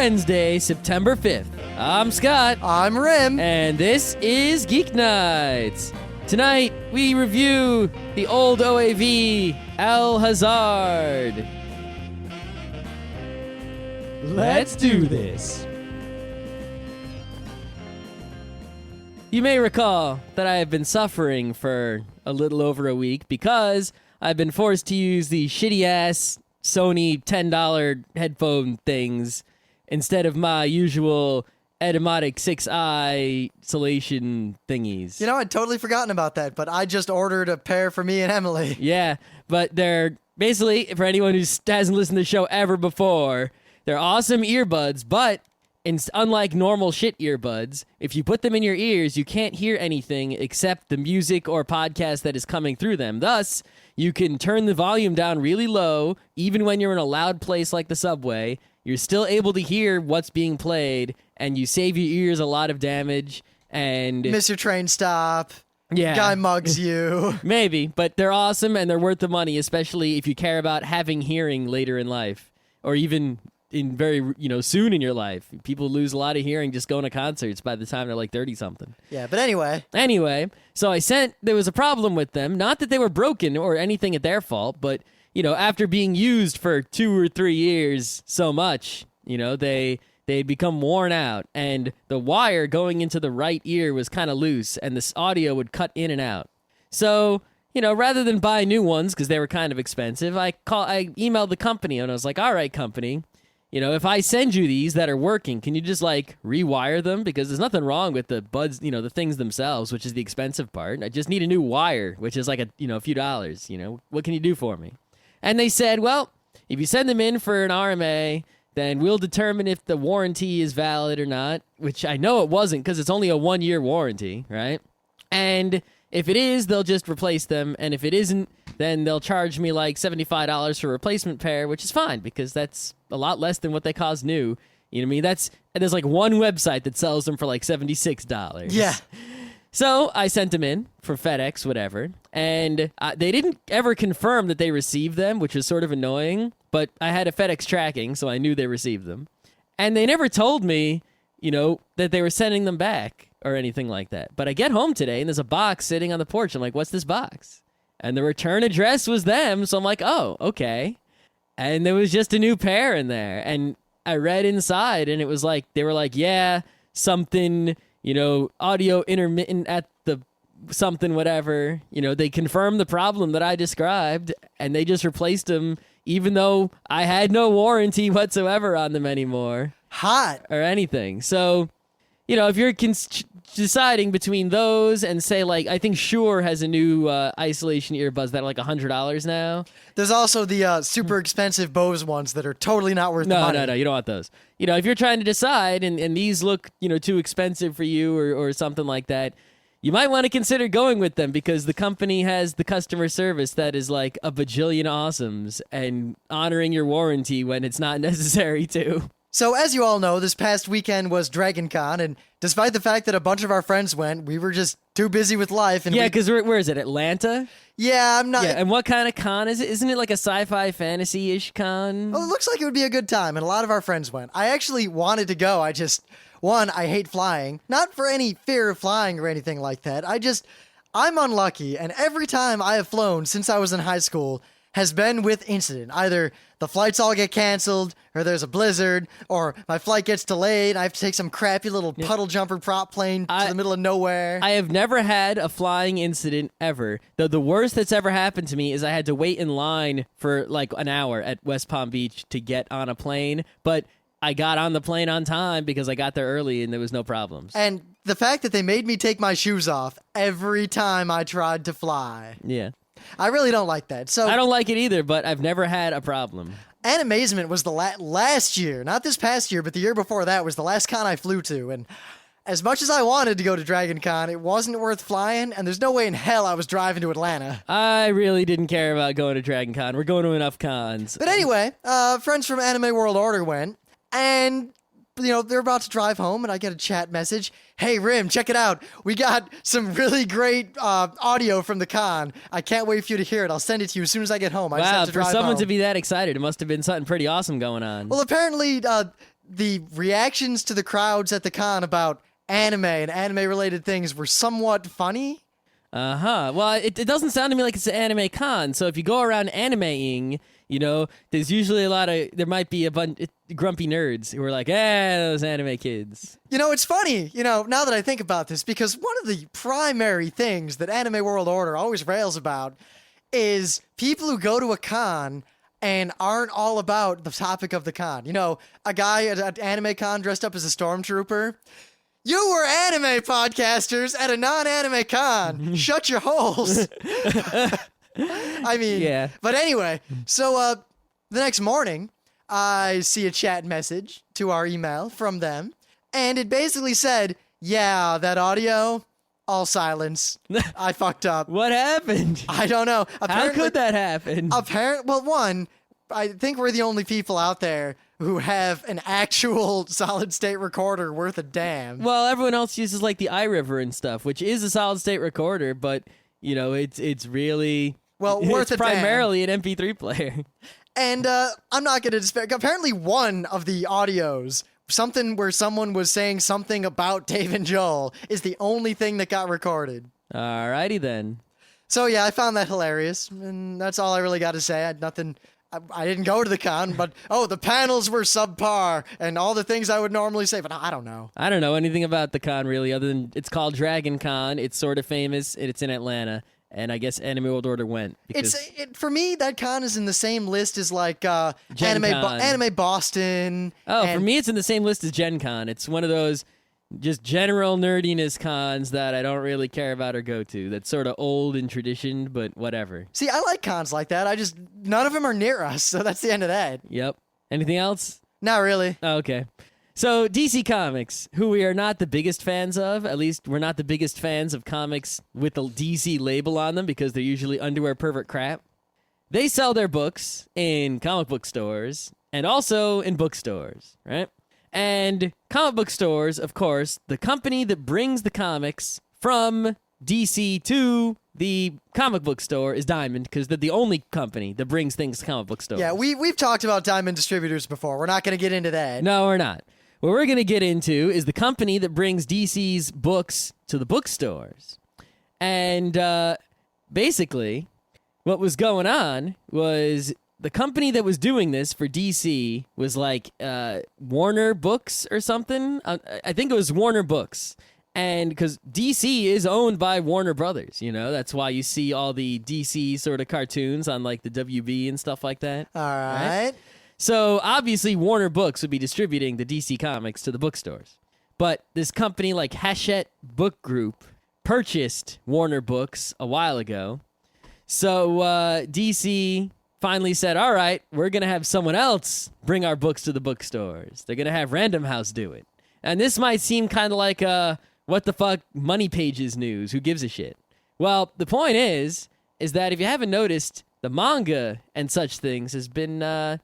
Wednesday, September 5th. I'm Scott. I'm Rim. And this is Geeknights. Tonight, we review the old OAV, Al Hazard. Let's do this. You may recall that I have been suffering for a little over a week because I've been forced to use the shitty-ass Sony $10 headphone things instead of my usual Etymotic 6i isolation thingies. You know, I'd totally forgotten about that, but I just ordered a pair for me and Emily. Yeah, but they're basically, for anyone who hasn't listened to the show ever before, they're awesome earbuds, but unlike normal shit earbuds, if you put them in your ears, you can't hear anything except the music or podcast that is coming through them. Thus, you can turn the volume down really low, even when you're in a loud place like the subway. You're still able to hear what's being played, and you save your ears a lot of damage. And miss your train stop. Yeah. Guy mugs you. Maybe, but they're awesome, and they're worth the money, especially if you care about having hearing later in life, or even in very, soon in your life. People lose a lot of hearing just going to concerts by the time they're like 30-something. Yeah, but anyway. So there was a problem with them. Not that they were broken or anything at their fault, but, after being used for 2 or 3 years so much, they'd become worn out, and the wire going into the right ear was kind of loose, and this audio would cut in and out. So, rather than buy new ones, because they were kind of expensive, I emailed the company, and I was like, all right, company, if I send you these that are working, can you just, rewire them? Because there's nothing wrong with the buds, the things themselves, which is the expensive part. I just need a new wire, which is like a few dollars, What can you do for me? And they said, well, if you send them in for an RMA, then we'll determine if the warranty is valid or not, which I know it wasn't because it's only a 1-year warranty, right? And if it is, they'll just replace them. And if it isn't, then they'll charge me like $75 for a replacement pair, which is fine because that's a lot less than what they cost new. You know what I mean? There's like one website that sells them for like $76. Yeah. So I sent them in for FedEx, whatever, and they didn't ever confirm that they received them, which was sort of annoying, but I had a FedEx tracking, so I knew they received them. And they never told me, that they were sending them back or anything like that. But I get home today, and there's a box sitting on the porch. I'm like, what's this box? And the return address was them, so I'm like, oh, okay. And there was just a new pair in there, and I read inside, and it was like, they were like, yeah, something... audio intermittent at the something, whatever. They confirmed the problem that I described, and they just replaced them, even though I had no warranty whatsoever on them anymore. Hot. Or anything. So, if you're deciding between those and say, I think Shure has a new isolation earbuds that are like $100 now. There's also the super expensive Bose ones that are totally not worth the money. No, you don't want those. If you're trying to decide and these look, too expensive for you or something like that, you might want to consider going with them because the company has the customer service that is like a bajillion awesomes and honoring your warranty when it's not necessary to. So, as you all know, this past weekend was Dragon Con, and despite the fact that a bunch of our friends went, we were just too busy with life. And because where is it? Atlanta? Yeah, I'm not... Yeah, and what kind of con is it? Isn't it like a sci-fi fantasy-ish con? Well, it looks like it would be a good time, and a lot of our friends went. I actually wanted to go. I hate flying. Not for any fear of flying or anything like that. I'm unlucky, and every time I have flown since I was in high school has been with incident. Either the flights all get canceled, or there's a blizzard, or my flight gets delayed. I have to take some crappy little puddle jumper prop plane to the middle of nowhere. I have never had a flying incident ever. Though the worst that's ever happened to me is I had to wait in line for like an hour at West Palm Beach to get on a plane, but I got on the plane on time because I got there early and there was no problems. And the fact that they made me take my shoes off every time I tried to fly. Yeah. I really don't like that. So I don't like it either, but I've never had a problem. Animazement was the last year, not this past year, but the year before that was the last con I flew to. And as much as I wanted to go to Dragon Con, it wasn't worth flying, and there's no way in hell I was driving to Atlanta. I really didn't care about going to Dragon Con. We're going to enough cons. But anyway, friends from Anime World Order went, and they're about to drive home, and I get a chat message. Hey, Rim, check it out. We got some really great audio from the con. I can't wait for you to hear it. I'll send it to you as soon as I get home. I just have to drive for someone home. to be that excited, it must have been something pretty awesome going on. Well, apparently, the reactions to the crowds at the con about anime and anime-related things were somewhat funny. Uh-huh. Well, it doesn't sound to me like it's an anime con, so if you go around animeing, there's usually there might be a bunch grumpy nerds who are like, those anime kids. It's funny, now that I think about this, because one of the primary things that Anime World Order always rails about is people who go to a con and aren't all about the topic of the con. A guy at an anime con dressed up as a stormtrooper. You were anime podcasters at a non-anime con. Shut your holes. I mean, yeah. But anyway, so the next morning, I see a chat message to our email from them, and it basically said, yeah, that audio, all silence. I fucked up. What happened? I don't know. How could that happen? Well, one, I think we're the only people out there who have an actual solid-state recorder worth a damn. Well, everyone else uses like the iRiver and stuff, which is a solid-state recorder, but it's really worth it's a primarily an MP3 player. And I'm not going to despair. Apparently, one of the audios, something where someone was saying something about Dave and Joel, is the only thing that got recorded. Alrighty then. So yeah, I found that hilarious, and that's all I really got to say. I had nothing. I didn't go to the con, but the panels were subpar and all the things I would normally say, but I don't know. I don't know anything about the con really, other than it's called Dragon Con. It's sort of famous, and it's in Atlanta, and I guess Anime World Order went. For me, that con is in the same list as like Gen Con. Anime Boston. For me, it's in the same list as Gen Con. It's one of those just general nerdiness cons that I don't really care about or go to. That's sort of old and tradition, but whatever. See, I like cons like that. None of them are near us, so that's the end of that. Yep. Anything else? Not really. Oh, okay. So, DC Comics, who we are not the biggest fans of, at least we're not the biggest fans of comics with the DC label on them because they're usually underwear pervert crap. They sell their books in comic book stores and also in bookstores, right? And comic book stores, of course, the company that brings the comics from DC to the comic book store is Diamond, because they're the only company that brings things to comic book stores. Yeah, we've talked about Diamond distributors before. We're not going to get into that. No, we're not. What we're going to get into is the company that brings DC's books to the bookstores. And basically, what was going on was the company that was doing this for DC was like Warner Books or something. I think it was Warner Books. And because DC is owned by Warner Brothers, that's why you see all the DC sort of cartoons on like the WB and stuff like that. All right. So obviously Warner Books would be distributing the DC comics to the bookstores. But this company like Hachette Book Group purchased Warner Books a while ago. So DC finally said, all right, we're going to have someone else bring our books to the bookstores. They're going to have Random House do it. And this might seem kind of like what the fuck Money Pages news. Who gives a shit? Well, the point is that if you haven't noticed, the manga and such things has been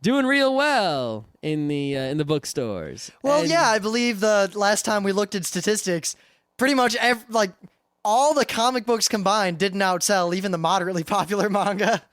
doing real well in the bookstores. Well, yeah, I believe the last time we looked at statistics, pretty much all the comic books combined didn't outsell even the moderately popular manga.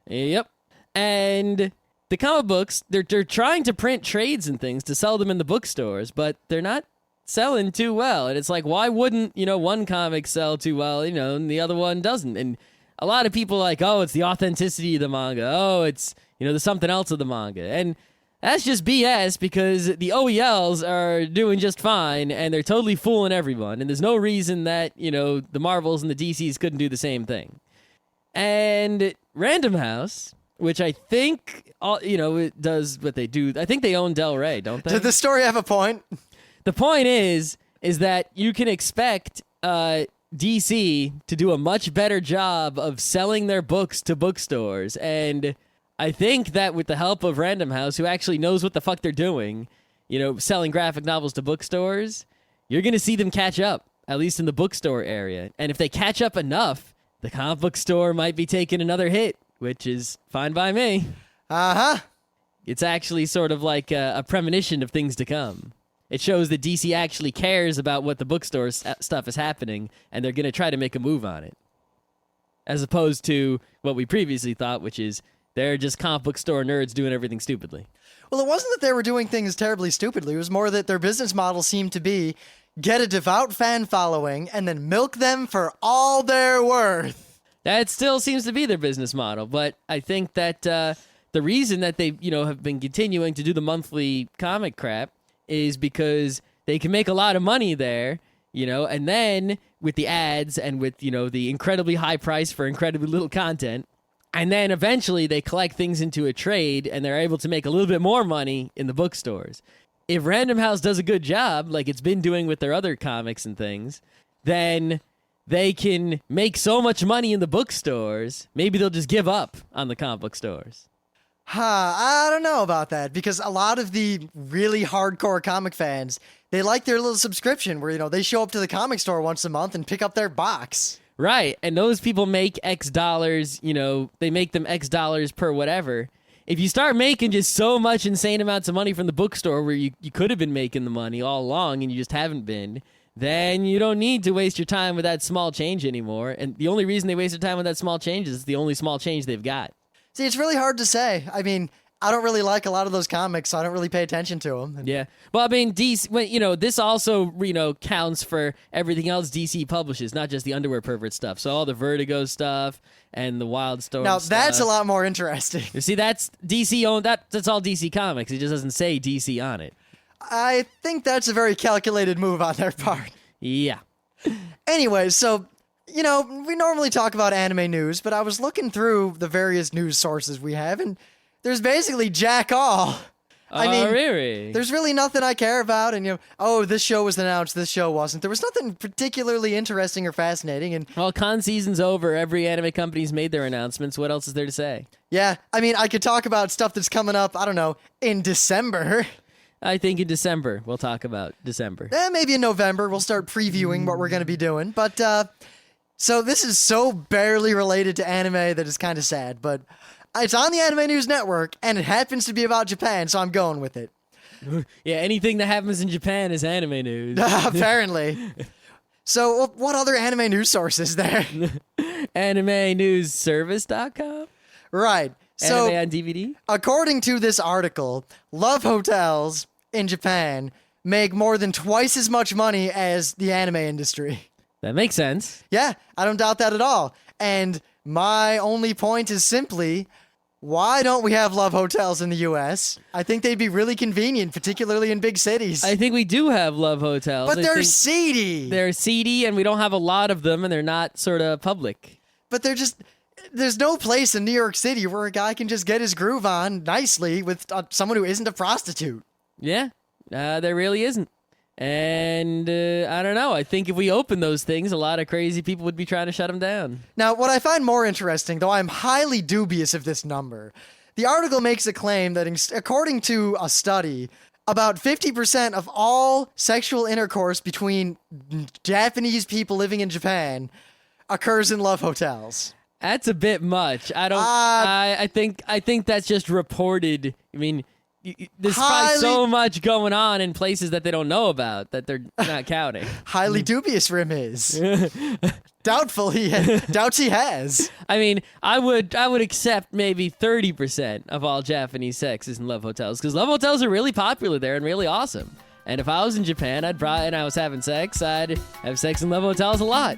Yep. And the comic books, they're trying to print trades and things to sell them in the bookstores, but they're not selling too well. And it's like, why wouldn't, one comic sell too well, and the other one doesn't? And a lot of people are like, oh, it's the authenticity of the manga. Oh, it's, there's something else of the manga. And that's just BS because the OELs are doing just fine and they're totally fooling everyone. And there's no reason that, the Marvels and the DCs couldn't do the same thing. And Random House, which I think, it does what they do. I think they own Del Rey, don't they? Did the story have a point? The point is that you can expect DC to do a much better job of selling their books to bookstores. And I think that with the help of Random House, who actually knows what the fuck they're doing, selling graphic novels to bookstores, you're going to see them catch up, at least in the bookstore area. And if they catch up enough, the comic book store might be taking another hit, which is fine by me. Uh-huh. It's actually sort of like a premonition of things to come. It shows that DC actually cares about what the bookstore stuff is happening, and they're going to try to make a move on it. As opposed to what we previously thought, which is they're just comic book store nerds doing everything stupidly. Well, it wasn't that they were doing things terribly stupidly. It was more that their business model seemed to be get a devout fan following and then milk them for all they're worth. That still seems to be their business model, but I think that the reason that they, have been continuing to do the monthly comic crap is because they can make a lot of money there, and then with the ads and with, the incredibly high price for incredibly little content, and then eventually they collect things into a trade and they're able to make a little bit more money in the bookstores. If Random House does a good job, like it's been doing with their other comics and things, then they can make so much money in the bookstores, maybe they'll just give up on the comic book stores. I don't know about that, because a lot of the really hardcore comic fans, they like their little subscription where, they show up to the comic store once a month and pick up their box. Right, and those people make X dollars, they make them X dollars per whatever. If you start making just so much insane amounts of money from the bookstore where you could have been making the money all along and you just haven't been, then you don't need to waste your time with that small change anymore. And the only reason they waste their time with that small change is the only small change they've got. See, it's really hard to say. I mean, I don't really like a lot of those comics, so I don't really pay attention to them. Yeah. Well, I mean, DC, this also, counts for everything else DC publishes, not just the Underwear Pervert stuff. So all the Vertigo stuff and the Wildstorm Now, stuff. that's a lot more interesting. You see, that's DC owned. That's all DC Comics. It just doesn't say DC on it. I think that's a very calculated move on their part. Yeah. Anyway, so, we normally talk about anime news, but I was looking through the various news sources we have, and there's basically jack all. I mean, really? There's really nothing I care about, and this show was announced, this show wasn't. There was nothing particularly interesting or fascinating, and well, con season's over. Every anime company's made their announcements. What else is there to say? Yeah, I mean, I could talk about stuff that's coming up, I don't know, in December. I think in December we'll talk about December. Maybe in November we'll start previewing what we're going to be doing, but so this is so barely related to anime that it's kind of sad, but it's on the Anime News Network, and it happens to be about Japan, so I'm going with it. Yeah, anything that happens in Japan is anime news. Apparently. So, what other anime news source is there? AnimeNewsService.com? Right. So, Anime on DVD? According to this article, love hotels in Japan make more than twice as much money as the anime industry. That makes sense. Yeah, I don't doubt that at all. And my only point is simply, why don't we have love hotels in the U.S.? I think they'd be really convenient, particularly in big cities. I think we do have love hotels. But they're seedy. They're seedy, and we don't have a lot of them, and they're not sort of public. But there's no place in New York City where a guy can just get his groove on nicely with someone who isn't a prostitute. Yeah, there really isn't. And I don't know. I think if we open those things, a lot of crazy people would be trying to shut them down. Now, what I find more interesting, though I'm highly dubious of this number, the article makes a claim that according to a study, about 50% of all sexual intercourse between Japanese people living in Japan occurs in love hotels. That's a bit much. I think that's just reported. I mean, there's probably so much going on in places that they don't know about that they're not counting. Highly dubious, Rim is. Doubts he has. I mean, I would accept maybe 30% of all Japanese sex is in love hotels, because love hotels are really popular there and really awesome. And if I was in Japan, and I was having sex, I'd have sex in love hotels a lot.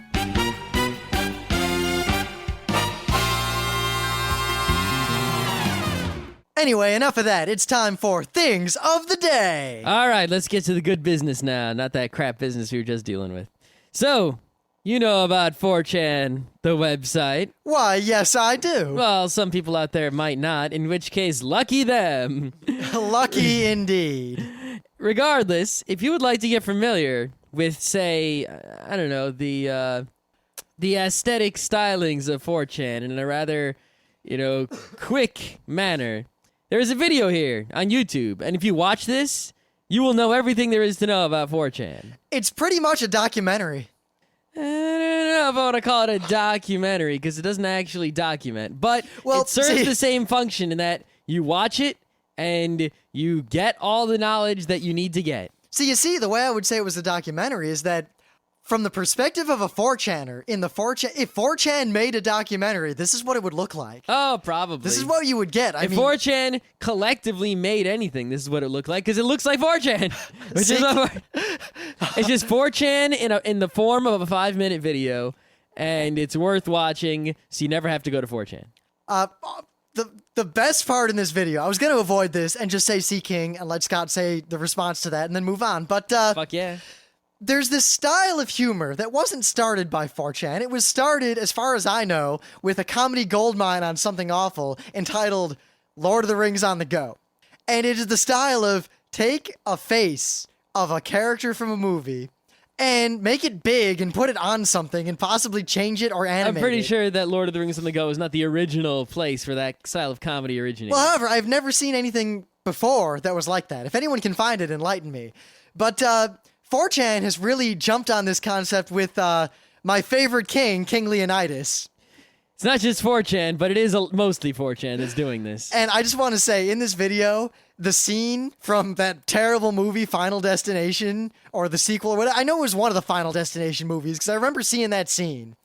Anyway, enough of that. It's time for Things of the Day. All right, let's get to the good business now, not that crap business we were just dealing with. So, you know about 4chan, the website. Why, yes, I do. Well, some people out there might not, in which case, lucky them. Lucky indeed. Regardless, if you would like to get familiar with, say, I don't know, the aesthetic stylings of 4chan in a rather, quick manner, there is a video here on YouTube, and if you watch this, you will know everything there is to know about 4chan. It's pretty much a documentary. I don't know if I want to call it a documentary, because it doesn't actually document, but it serves the same function in that you watch it, and you get all the knowledge that you need to get. So you see, the way I would say it was a documentary is that from the perspective of a 4chaner, if 4chan made a documentary, this is what it would look like. Oh, probably. This is what you would get. If 4chan collectively made anything, this is what it looked like, because it looks like 4chan. Which is it's just 4chan in the form of a 5-minute video, and it's worth watching, so you never have to go to 4chan. The best part in this video, I was going to avoid this and just say Sea King and let Scott say the response to that and then move on, but fuck yeah. There's this style of humor that wasn't started by 4chan. It was started, as far as I know, with a comedy goldmine on Something Awful entitled Lord of the Rings on the Go. And it is the style of take a face of a character from a movie and make it big and put it on something and possibly change it or animate it. I'm pretty sure that Lord of the Rings on the Go is not the original place for that style of comedy originating. Well, however, I've never seen anything before that was like that. If anyone can find it, enlighten me. But 4chan has really jumped on this concept with my favorite king, King Leonidas. It's not just 4chan, but it is mostly 4chan that's doing this. And I just want to say, in this video, the scene from that terrible movie, Final Destination, or the sequel, or whatever, I know it was one of the Final Destination movies, because I remember seeing that scene.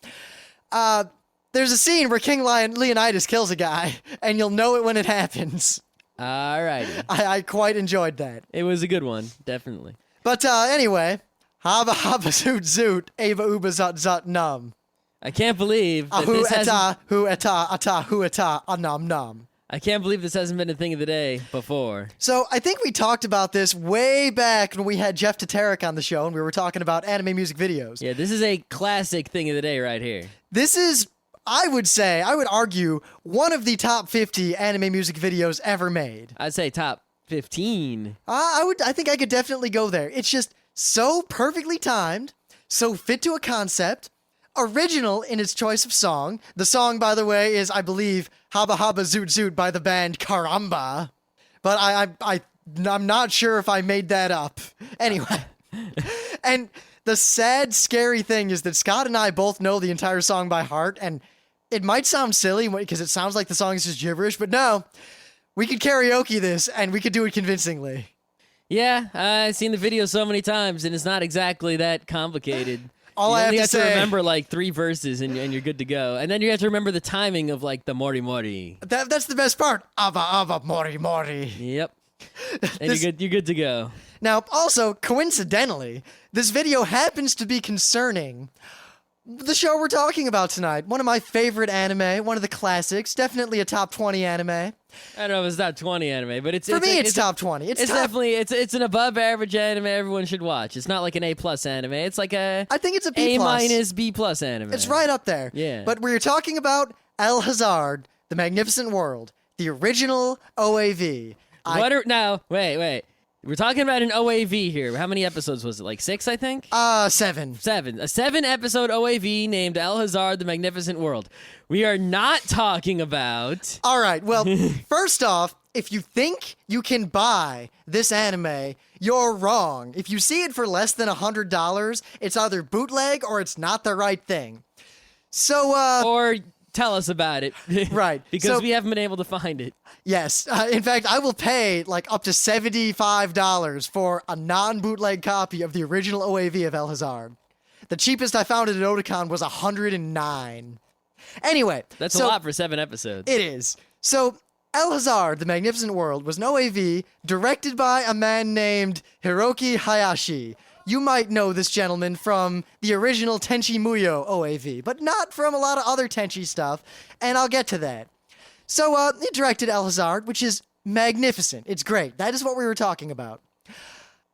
There's a scene where King Leonidas kills a guy, and you'll know it when it happens. Alrighty. I quite enjoyed that. It was a good one, definitely. But anyway, haba haba zoot zoot, ava uba zut zut num. I can't believe that Ahu this hasn't... eta, hu eta, ata, hu eta, anum num. I can't believe this hasn't been a thing of the day before. So I think we talked about this way back when we had Jeff Tatarek on the show and we were talking about anime music videos. Yeah, this is a classic thing of the day right here. This is, I would argue, one of the top 50 anime music videos ever made. I'd say top 15. I think I could definitely go there. It's just so perfectly timed, so fit to a concept, original in its choice of song. The song, by the way, is, I believe, Haba Haba Zoot Zoot by the band Karamba. But I'm not sure if I made that up. Anyway. And the sad, scary thing is that Scott and I both know the entire song by heart, and it might sound silly because it sounds like the song is just gibberish, but no. We could karaoke this, and we could do it convincingly. Yeah, I've seen the video so many times, and it's not exactly that complicated. All I have to remember like 3 verses, and you're good to go. And then you have to remember the timing of like the mori mori. That's the best part. Ava ava mori mori. Yep. And you're good to go. Now, also, coincidentally, this video happens to be concerning the show we're talking about tonight. One of my favorite anime, one of the classics, definitely a top 20 anime. I don't know if it's top 20 anime, but it's top 20. It's definitely it's an above average anime everyone should watch. It's not like an A+ anime. It's like I think it's a B+. B+ anime. It's right up there. Yeah. But we're talking about El Hazard, The Magnificent World, the original OAV. Wait. We're talking about an OAV here. How many episodes was it? Like 6, I think? 7. 7. A 7-episode OAV named El Hazard, The Magnificent World. We are not talking about... All right, well, first off, if you think you can buy this anime, you're wrong. If you see it for less than $100, it's either bootleg or it's not the right thing. So, Or tell us about it. Right. Because we haven't been able to find it. Yes. In fact, I will pay like up to $75 for a non-bootleg copy of the original OAV of El Hazard. The cheapest I found at an Otakon was $109. Anyway. That's a lot for 7 episodes. It is. So, El Hazard, The Magnificent World, was an OAV directed by a man named Hiroki Hayashi. You might know this gentleman from the original Tenchi Muyo OAV, but not from a lot of other Tenchi stuff, and I'll get to that. So, he directed El Hazard, which is magnificent. It's great. That is what we were talking about.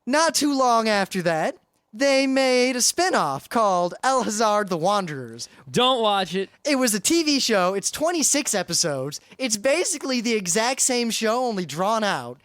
Not too long after that, they made a spin-off called El Hazard the Wanderers. Don't watch it. It was a TV show. It's 26 episodes. It's basically the exact same show, only drawn out.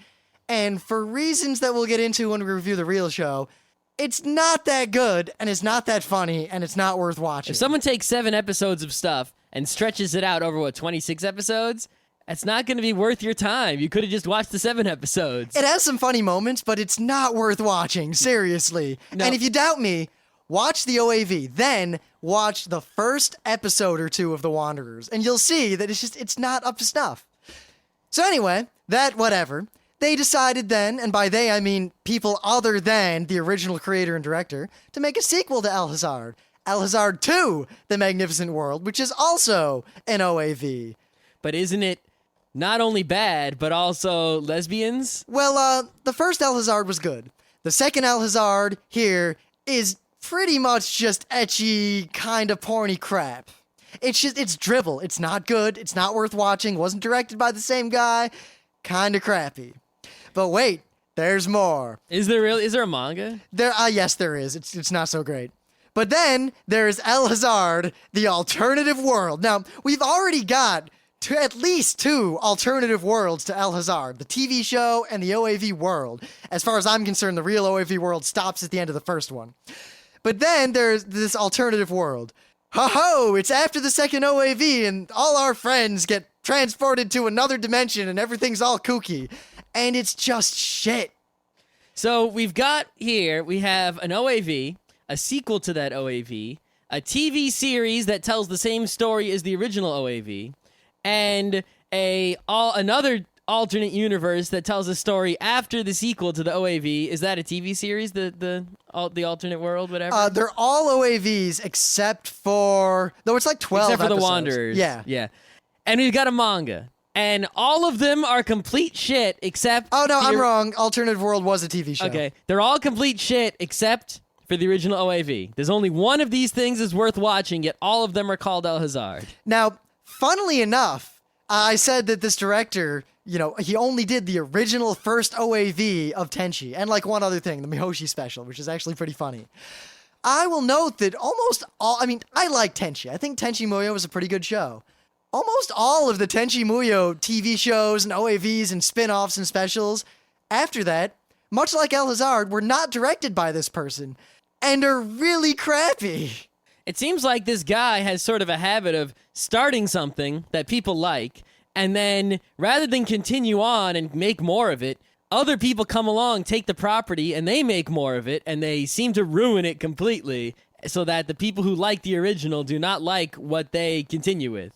And for reasons that we'll get into when we review the real show, it's not that good, and it's not that funny, and it's not worth watching. If someone takes 7 episodes of stuff and stretches it out over, 26 episodes? It's not going to be worth your time. You could have just watched the 7 episodes. It has some funny moments, but it's not worth watching, seriously. No. And if you doubt me, watch the OAV, then watch the first episode or 2 of The Wanderers, and you'll see that it's not up to snuff. So anyway, whatever. they decided then, and by they I mean people other than the original creator and director, to make a sequel to Alhazard. Alhazard 2, The Magnificent World, which is also an OAV. But isn't it not only bad, but also lesbians? Well, the first Alhazard was good. The second Alhazard here is pretty much just ecchi, kind of porny crap. It's dribble. It's not good. It's not worth watching. Wasn't directed by the same guy. Kind of crappy. But wait, there's more. Is there a manga? Yes, there is. It's not so great. But then there's Alhazard, the alternative world. Now, we've already got at least 2 alternative worlds to Alhazard, the TV show and the OAV world. As far as I'm concerned, the real OAV world stops at the end of the first one. But then there's this alternative world. Ho-ho, it's after the second OAV and all our friends get transported to another dimension and everything's all kooky. And it's just shit. So we have an OAV, a sequel to that OAV, a TV series that tells the same story as the original OAV, and another alternate universe that tells a story after the sequel to the OAV. Is that a TV series? The alternate world, whatever. They're all OAVs except for it's like 12 except for episodes. the Wanderers. Yeah. And we've got a manga, and all of them are complete shit except. Oh no, I'm wrong. Alternative World was a TV show. Okay, they're all complete shit except for the original OAV. There's only one of these things is worth watching, yet all of them are called Alhazard. Now, funnily enough, I said that this director, he only did the original first OAV of Tenchi, and like one other thing, the Mihoshi special, which is actually pretty funny. I will note that I like Tenchi. I think Tenchi Muyo is a pretty good show. Almost all of the Tenchi Muyo TV shows and OAVs and spin-offs and specials after that, much like Alhazard, were not directed by this person, and are really crappy. It seems like this guy has sort of a habit of starting something that people like, and then rather than continue on and make more of it, other people come along, take the property, and they make more of it, and they seem to ruin it completely so that the people who like the original do not like what they continue with.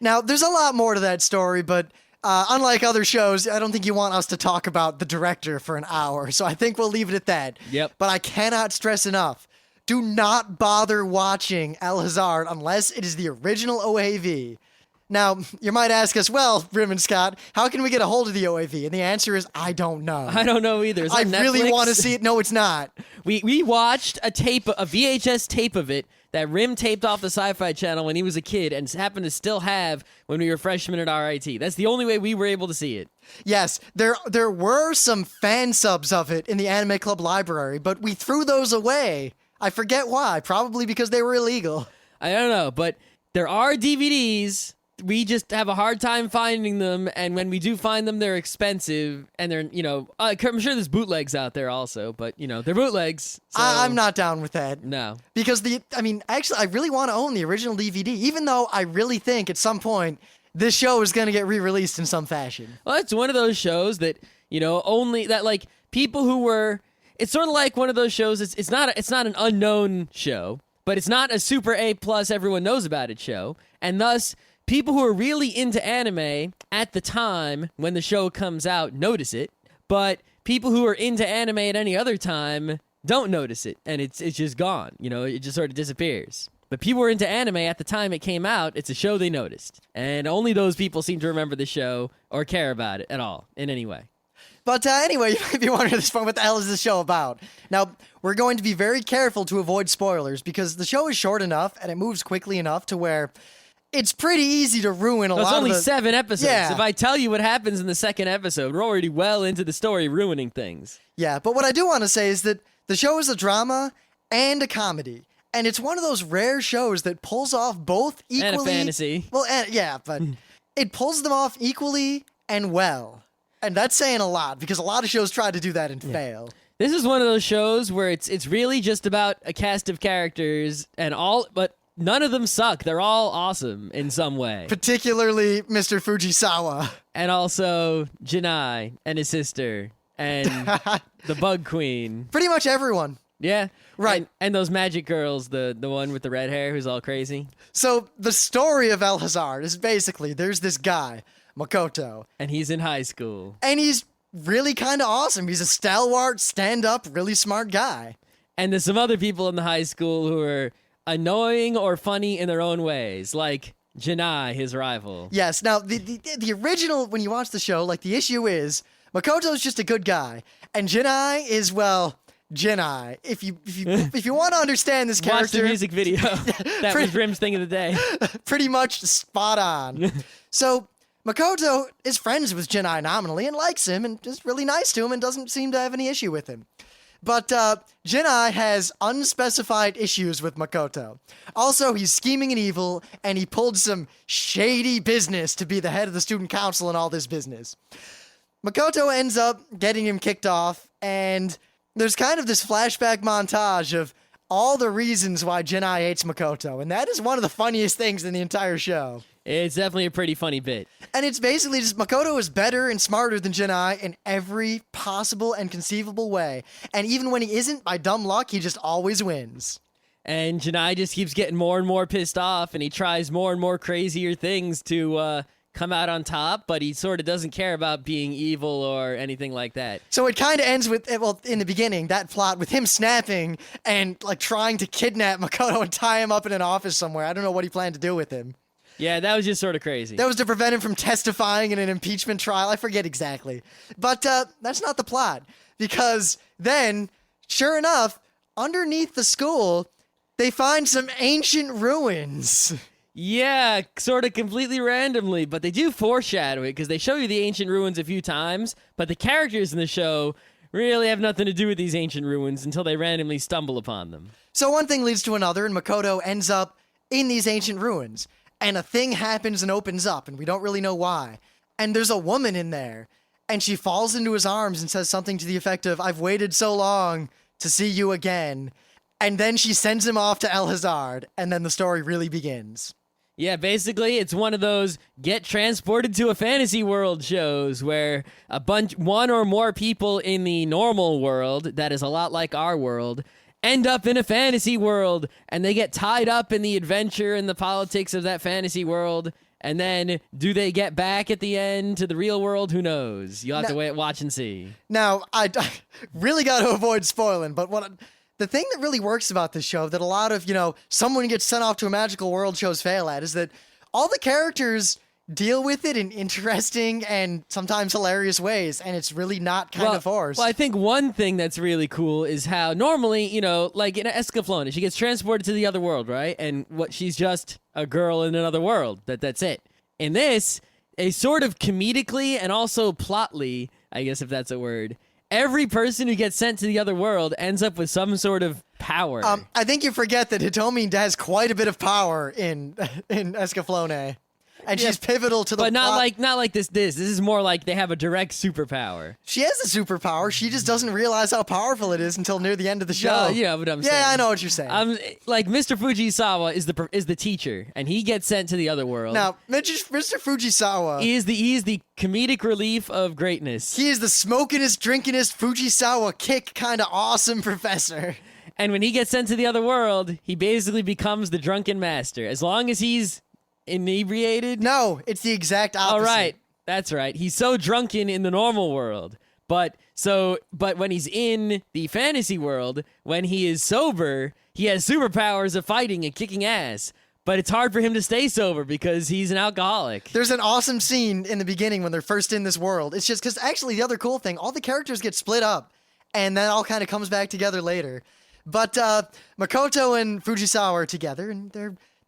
Now, there's a lot more to that story, but unlike other shows, I don't think you want us to talk about the director for an hour, so I think we'll leave it at that. Yep. But I cannot stress enough, do not bother watching Alhazard unless it is the original OAV. Now, you might ask us, well, Rim and Scott, how can we get a hold of the OAV? And the answer is, I don't know. I don't know either. Is it I on really Netflix? want to see it. No, it's not. We watched a VHS tape of it that Rim taped off the Sci-Fi Channel when he was a kid and happened to still have when we were freshmen at RIT. That's the only way we were able to see it. Yes, there were some fan subs of it in the Anime Club library, but we threw those away. I forget why. Probably because they were illegal. I don't know, but there are DVDs. We just have a hard time finding them, and when we do find them, they're expensive, and they're, I'm sure there's bootlegs out there also, but, they're bootlegs. So... I'm not down with that. No. Because actually, I really want to own the original DVD, even though I really think at some point this show is going to get re-released in some fashion. Well, it's one of those shows that, only that, like, people who were... It's sort of like one of those shows, it's not an unknown show, but it's not a super A+ everyone knows about it show, and thus... People who are really into anime at the time when the show comes out notice it, but people who are into anime at any other time don't notice it, and it's just gone. It just sort of disappears. But people who are into anime at the time it came out, it's a show they noticed. And only those people seem to remember the show or care about it at all in any way. But anyway, you might be wondering at this point, what the hell is this show about? Now, we're going to be very careful to avoid spoilers because the show is short enough and it moves quickly enough to where... It's pretty easy to ruin a lot of It's only 7 episodes. Yeah. If I tell you what happens in the second episode, we're already well into the story ruining things. Yeah, but what I do want to say is that the show is a drama and a comedy. And it's one of those rare shows that pulls off both equally... And a fantasy. Well, yeah, but it pulls them off equally and well. And that's saying a lot, because a lot of shows try to do that and fail. This is one of those shows where it's really just about a cast of characters and but none of them suck. They're all awesome in some way. Particularly Mr. Fujisawa. And also Janai and his sister and the Bug Queen. Pretty much everyone. Yeah. Right. And those magic girls, the one with the red hair who's all crazy. So the story of Alhazard is basically there's this guy, Makoto. And he's in high school. And he's really kind of awesome. He's a stalwart, stand-up, really smart guy. And there's some other people in the high school who are annoying or funny in their own ways, like Janai, his rival. Yes. Now, the original, when you watch the show, like, the issue is Makoto's just a good guy, and Janai is, well, Janai. If you want to understand this character, watch the music video. That was Rim's thing of the day. Pretty much spot on. So Makoto is friends with Janai nominally and likes him and is really nice to him and doesn't seem to have any issue with him. But Jinai has unspecified issues with Makoto. Also, he's scheming and evil, and he pulled some shady business to be the head of the student council and all this business. Makoto ends up getting him kicked off, and there's kind of this flashback montage of all the reasons why Jinai hates Makoto, and that is one of the funniest things in the entire show. It's definitely a pretty funny bit. And it's basically just Makoto is better and smarter than Jinai in every possible and conceivable way. And even when he isn't, by dumb luck, he just always wins. And Janai just keeps getting more and more pissed off, and he tries more and more crazier things to come out on top, but he sort of doesn't care about being evil or anything like that. So it kind of ends with, well, in the beginning, that plot with him snapping and like trying to kidnap Makoto and tie him up in an office somewhere. I don't know what he planned to do with him. Yeah, that was just sort of crazy. That was to prevent him from testifying in an impeachment trial. I forget exactly. But that's not the plot. Because then, sure enough, underneath the school, they find some ancient ruins. Yeah, sort of completely randomly, but they do foreshadow it because they show you the ancient ruins a few times, but the characters in the show really have nothing to do with these ancient ruins until they randomly stumble upon them. So one thing leads to another, and Makoto ends up in these ancient ruins. And a thing happens and opens up, and we don't really know why. And there's a woman in there, and she falls into his arms and says something to the effect of, "I've waited so long to see you again." And then she sends him off to El Hazard, and then the story really begins. Yeah, basically, it's one of those get transported to a fantasy world shows where one or more people in the normal world, that is a lot like our world, end up in a fantasy world, and they get tied up in the adventure and the politics of that fantasy world, and then do they get back at the end to the real world? Who knows? You'll have to wait, watch and see. Now, I really got to avoid spoiling, but the thing that really works about this show that a lot of, someone gets sent off to a magical world shows fail at is that all the characters deal with it in interesting and sometimes hilarious ways, and it's really not kind of forced. Well, I think one thing that's really cool is how normally, like in Escaflowne, she gets transported to the other world, right? And she's just a girl in another world. That's it. In this, a sort of comedically and also plotly, I guess if that's a word, every person who gets sent to the other world ends up with some sort of power. I think you forget that Hitomi has quite a bit of power in Escaflowne. And she's pivotal to the plot. But not like this. This is more like they have a direct superpower. She has a superpower. She just doesn't realize how powerful it is until near the end of the show. Yeah, what I'm saying. Yeah, I know what you're saying. Like Mr. Fujisawa is the teacher, and he gets sent to the other world. Now, Mr. Fujisawa he is the comedic relief of greatness. He is the smokingest, drinkingest, Fujisawa kick kind of awesome professor. And when he gets sent to the other world, he basically becomes the drunken master. As long as he's inebriated? No, it's the exact opposite. All right, that's right. He's so drunken in the normal world, but when he's in the fantasy world, when he is sober, he has superpowers of fighting and kicking ass. But it's hard for him to stay sober because he's an alcoholic. There's an awesome scene in the beginning when they're first in this world. It's just because actually the other cool thing, all the characters get split up, and then all kind of comes back together later. But Makoto and Fujisawa are together, and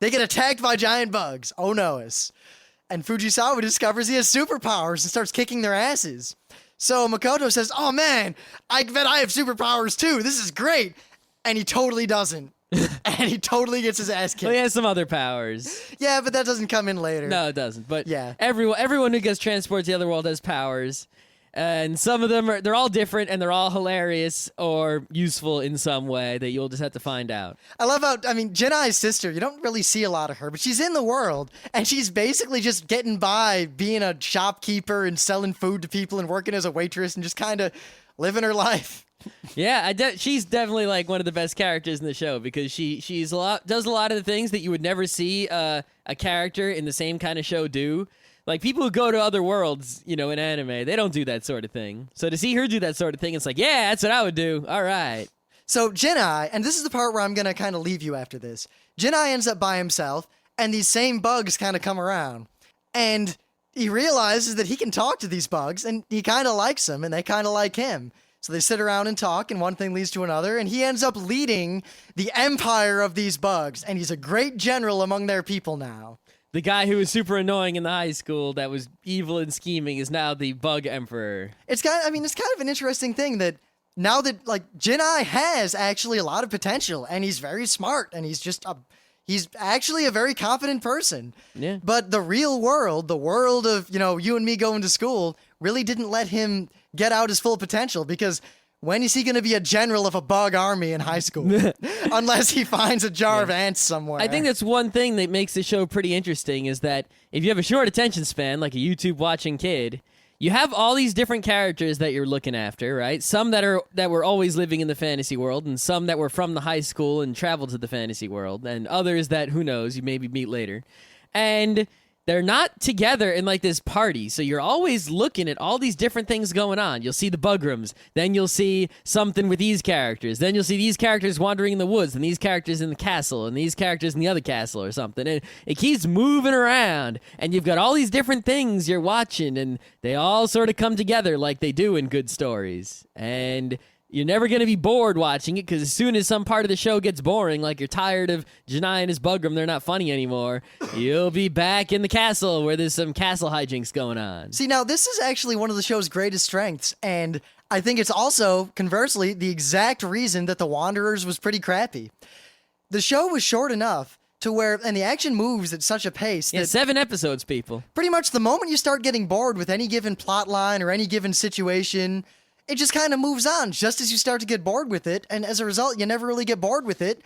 they get attacked by giant bugs. Oh no. And Fujisawa discovers he has superpowers and starts kicking their asses. So Makoto says, "Oh man, I bet I have superpowers too. This is great." And he totally doesn't. And he totally gets his ass kicked. Well, he has some other powers. Yeah, but that doesn't come in later. No, it doesn't. But yeah, everyone who gets transported to the other world has powers. And some of them they're all different and they're all hilarious or useful in some way that you'll just have to find out. I love how, Jinai's sister, you don't really see a lot of her, but she's in the world and she's basically just getting by being a shopkeeper and selling food to people and working as a waitress and just kind of living her life. Yeah, she's definitely like one of the best characters in the show because does a lot of the things that you would never see a character in the same kind of show do. Like, people who go to other worlds, in anime, they don't do that sort of thing. So to see her do that sort of thing, it's like, yeah, that's what I would do. All right. So Jinai, and this is the part where I'm going to kind of leave you after this. Jinai ends up by himself, and these same bugs kind of come around. And he realizes that he can talk to these bugs, and he kind of likes them, and they kind of like him. So they sit around and talk, and one thing leads to another, and he ends up leading the empire of these bugs, and he's a great general among their people now. The guy who was super annoying in the high school that was evil and scheming is now the bug emperor. It's kind of an interesting thing that now that, like, Jinai has actually a lot of potential, and he's very smart, and he's actually a very confident person. Yeah. But the real world, the world of, you and me going to school, really didn't let him get out his full potential, because when is he going to be a general of a bug army in high school? Unless he finds a jar of ants somewhere. I think that's one thing that makes the show pretty interesting, is that if you have a short attention span, like a YouTube watching kid, you have all these different characters that you're looking after, right? Some that were always living in the fantasy world, and some that were from the high school and traveled to the fantasy world, and others that, who knows, you maybe meet later. And they're not together in like this party, so you're always looking at all these different things going on. You'll see the bugrams, then you'll see something with these characters, then you'll see these characters wandering in the woods, and these characters in the castle, and these characters in the other castle or something. And it keeps moving around, and you've got all these different things you're watching, and they all sort of come together like they do in good stories. And you're never going to be bored watching it, because as soon as some part of the show gets boring, like you're tired of Janai and his bugram, they're not funny anymore, you'll be back in the castle where there's some castle hijinks going on. See, now, this is actually one of the show's greatest strengths, and I think it's also, conversely, the exact reason that The Wanderers was pretty crappy. The show was short enough to where, and the action moves at such a pace that 7 episodes, people. pretty much the moment you start getting bored with any given plot line or any given situation, it just kind of moves on just as you start to get bored with it, and as a result, you never really get bored with it,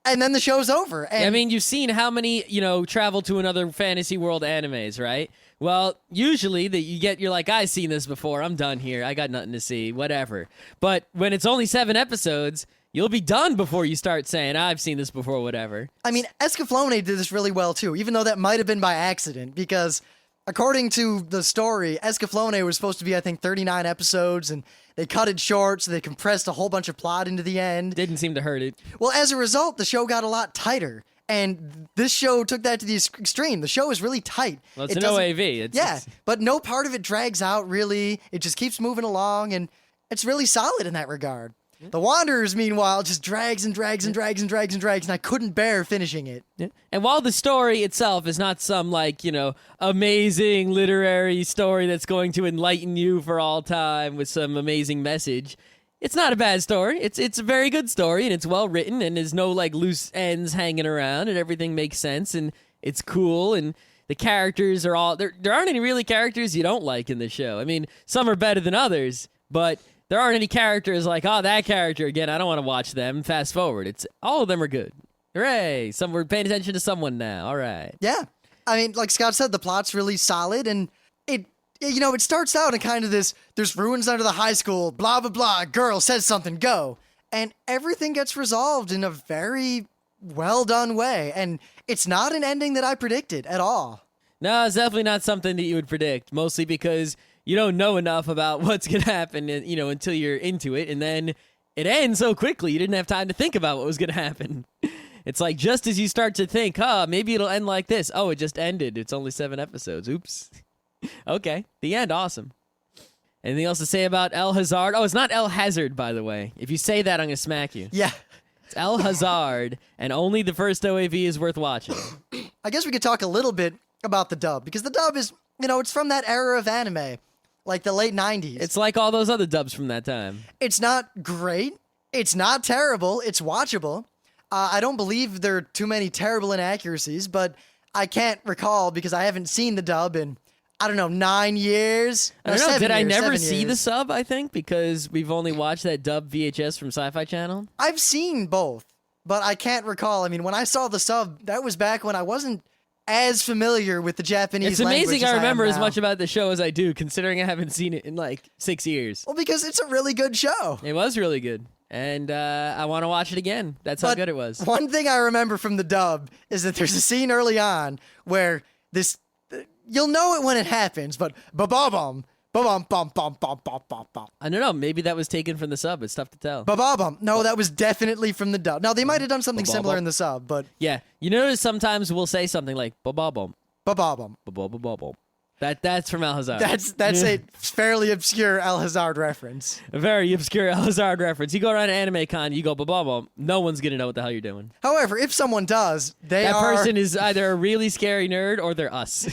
and then the show's over. And I mean, you've seen how many, travel to another fantasy world animes, right? Well, usually you're like, I've seen this before, I'm done here, I got nothing to see, whatever. But when it's only 7 episodes, you'll be done before you start saying, I've seen this before, whatever. I mean, Escaflowne did this really well, too, even though that might have been by accident, because according to the story, Escaflowne was supposed to be, I think, 39 episodes, and they cut it short, so they compressed a whole bunch of plot into the end. Didn't seem to hurt it. Well, as a result, the show got a lot tighter, and this show took that to the extreme. The show is really tight. Well, it's an OAV. But no part of it drags out, really. It just keeps moving along, and it's really solid in that regard. The Wanderers, meanwhile, just drags and drags and drags and drags and drags, and I couldn't bear finishing it. Yeah. And while the story itself is not some, amazing literary story that's going to enlighten you for all time with some amazing message, it's not a bad story. It's a very good story, and it's well written, and there's no, loose ends hanging around, and everything makes sense, and it's cool, and the characters are all... There aren't any really characters you don't like in the show. I mean, some are better than others, but there aren't any characters like, oh, that character again, I don't want to watch them. Fast forward. All of them are good. Hooray! We're paying attention to someone now. All right. Yeah. I mean, like Scott said, the plot's really solid, and it starts out in kind of this, there's ruins under the high school, blah, blah, blah, girl says something, go. And everything gets resolved in a very well-done way, and it's not an ending that I predicted at all. No, it's definitely not something that you would predict, mostly because you don't know enough about what's going to happen, until you're into it, and then it ends so quickly, you didn't have time to think about what was going to happen. It's like, just as you start to think, maybe it'll end like this. Oh, it just ended. It's only 7 episodes. Oops. Okay. The end. Awesome. Anything else to say about El Hazard? Oh, it's not El Hazard, by the way. If you say that, I'm going to smack you. Yeah. It's El Hazard, and only the first OAV is worth watching. I guess we could talk a little bit about the dub, because the dub is, it's from that era of anime, like the late 90s. It's like all those other dubs from that time. It's not great. It's not terrible. It's watchable. I don't believe there are too many terrible inaccuracies, but I can't recall because I haven't seen the dub in, 9 years. I don't know. Did I never 7 see years. the sub, I think, because we've only watched that dub VHS from Sci-Fi Channel? I've seen both, but I can't recall. I mean, when I saw the sub, that was back when I wasn't as familiar with the Japanese language. It's amazing I remember am as now. much about the show as I do, considering I haven't seen it in 6 years. Well, because it's a really good show. It was really good. And I want to watch it again. That's how But good it was. One thing I remember from the dub is that there's a scene early on where this you'll know it when it happens, but ba-ba-bum, ba-bum, bum, bum, bum, bum, bum, bum. I don't know. Maybe that was taken from the sub. It's tough to tell. Ba-ba-bum. No, that was definitely from the dub. Now, they might have done something Ba-ba-bum. similar in the sub, but Yeah. You notice sometimes we'll say something like ba-ba-bum, ba-ba-bum. ba-ba-ba-bum. That's from Alhazard. That's a fairly obscure El Hazard reference. A very obscure Alhazard reference. You go around an anime con, you go ba-ba-bum. No one's going to know what the hell you're doing. However, if someone does, That person is either a really scary nerd or they're us.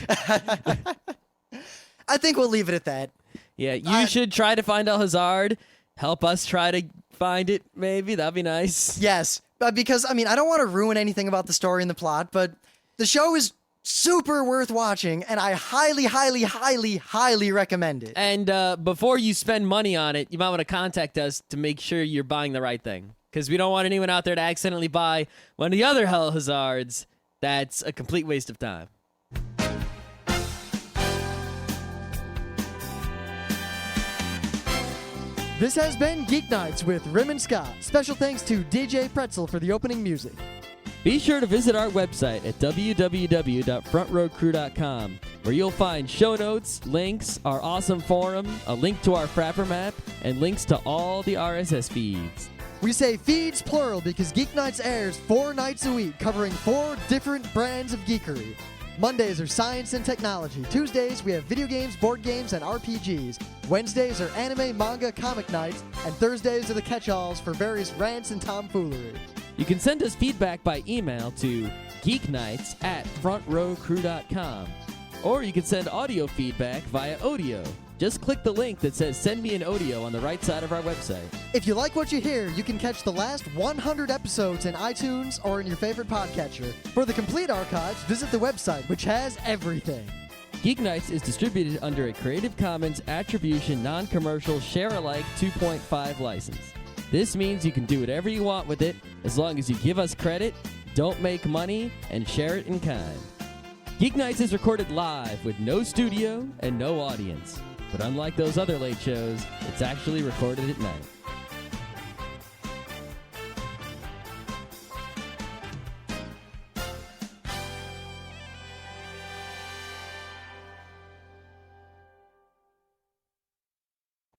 I think we'll leave it at that. Yeah, you should try to find Alhazard. Help us try to find it, maybe. That'd be nice. Yes, because, I mean, I don't want to ruin anything about the story and the plot, but the show is super worth watching, and I highly, highly, highly, highly recommend it. And before you spend money on it, you might want to contact us to make sure you're buying the right thing. Because we don't want anyone out there to accidentally buy one of the other Alhazards. That's a complete waste of time. This has been Geeknights with Rim and Scott. Special thanks to DJ Pretzel for the opening music. Be sure to visit our website at www.frontrowcrew.com, where you'll find show notes, links, our awesome forum, a link to our Frapper map, and links to all the RSS feeds. We say feeds plural because Geeknights airs 4 nights a week, covering 4 different brands of geekery. Mondays are science and technology. Tuesdays, we have video games, board games, and RPGs. Wednesdays are anime, manga, comic nights. And Thursdays are the catch-alls for various rants and tomfoolery. You can send us feedback by email to geeknights@frontrowcrew.com. Or you can send audio feedback via Odeo. Just click the link that says Send Me an Audio on the right side of our website. If you like what you hear, you can catch the last 100 episodes in iTunes or in your favorite podcatcher. For the complete archives, visit the website, which has everything. Geeknights is distributed under a Creative Commons Attribution Non-Commercial Share-alike 2.5 license. This means you can do whatever you want with it as long as you give us credit, don't make money, and share it in kind. Geeknights is recorded live with no studio and no audience. But unlike those other late shows, it's actually recorded at night.